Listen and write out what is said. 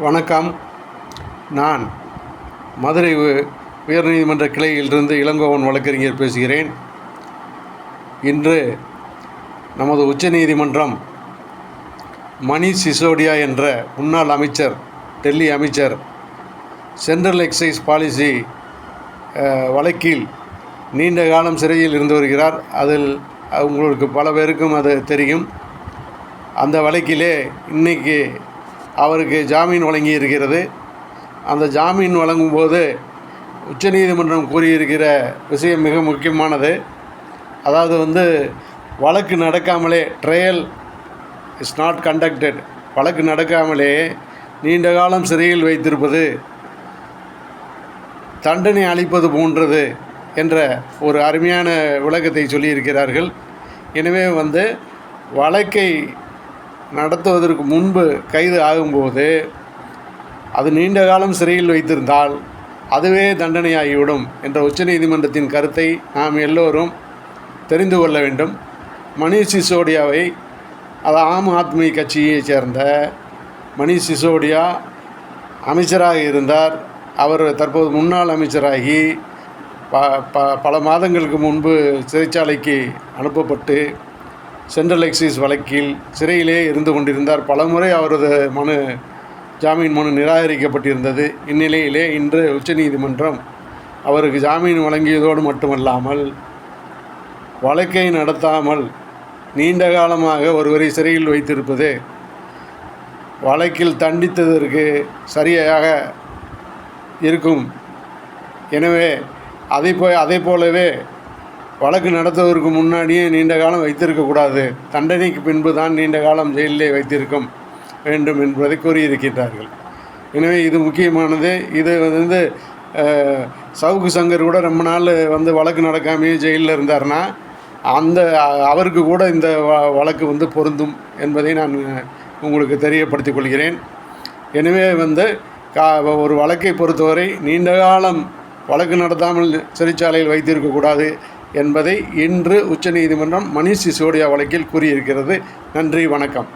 வணக்கம். நான் மதுரை உயர்நீதிமன்ற கிளையிலிருந்து இளங்கோவன் வழக்கறிஞர் பேசுகிறேன். இன்று நமது உச்சநீதிமன்றம் மணீஷ் சிசோடியா என்ற முன்னாள் அமைச்சர், டெல்லி அமைச்சர், சென்ட்ரல் எக்ஸைஸ் பாலிசி வழக்கில் நீண்ட காலம் சிறையில் இருந்து வருகிறார். அதில் உங்களுக்கு பல பேருக்கும் அது தெரியும். அந்த வழக்கிலே இன்றைக்கி அவருக்கு ஜாமீன் வழங்கி இருக்கிறது. அந்த ஜாமீன் வழங்கும்போது உச்சநீதிமன்றம் கூறியிருக்கிற விஷயம் மிக முக்கியமானது. அதாவது வழக்கு நடக்காமலே, ட்ரையல் இஸ் நாட் கண்டக்டட், வழக்கு நடக்காமலே நீண்ட காலம் சிறையில் வைத்திருப்பது தண்டனை அளிப்பது போன்றது என்ற ஒரு அருமையான விளக்கத்தை சொல்லியிருக்கிறார்கள். எனவே வழக்கை நடத்துவதற்கு முன்பு கைது ஆகும்போது அது நீண்ட காலம் சிறையில் வைத்திருந்தால் அதுவே தண்டனையாகிவிடும் என்ற உச்சநீதிமன்றத்தின் கருத்தை நாம் எல்லோரும் தெரிந்து கொள்ள வேண்டும். மணீஷ் சிசோடியாவை, அது ஆம் ஆத்மி கட்சியைச் சேர்ந்த மணீஷ் சிசோடியா அமைச்சராக இருந்தார். அவர் தற்போது முன்னாள் அமைச்சராகி பல மாதங்களுக்கு முன்பு சிறைச்சாலைக்கு அனுப்பப்பட்டு சென்ட்ரல் எக்ஸைஸ் வழக்கில் சிறையிலே இருந்து கொண்டிருந்தார். பலமுறை அவரது ஜாமீன் மனு நிராகரிக்கப்பட்டிருந்தது. இந்நிலையிலே இன்று உச்சநீதிமன்றம் அவருக்கு ஜாமீன் வழங்கியதோடு மட்டுமல்லாமல் வழக்கை நடத்தாமல் நீண்ட காலமாக ஒருவரை சிறையில் வைத்திருப்பது வழக்கில் தண்டித்ததற்கு சரியாக இருக்கும். எனவே அதை போலவே வழக்கு நடத்துவதற்கு முன்னாடியே நீண்ட காலம் வைத்திருக்கக்கூடாது, தண்டனைக்கு பின்பு தான் நீண்ட காலம் ஜெயிலிலே வைத்திருக்கும் வேண்டும் என்பதை கூறியிருக்கின்றார்கள். எனவே இது முக்கியமானது. இது சவுக்கு சங்கர் கூட ரொம்ப நாள் வழக்கு நடக்காமையே ஜெயிலில் இருந்தார்னா அவருக்கு கூட இந்த வழக்கு பொருந்தும் என்பதை நான் உங்களுக்கு தெரியப்படுத்திக் கொள்கிறேன். எனவே ஒரு வழக்கை பொறுத்தவரை நீண்ட காலம் வழக்கு நடத்தாமல் சிறைச்சாலையில் வைத்திருக்கக்கூடாது என்பதை இன்று உச்சநீதிமன்றம் மணீஷ் சிசோடியா வழக்கில் கூறியிருக்கிறது. நன்றி, வணக்கம்.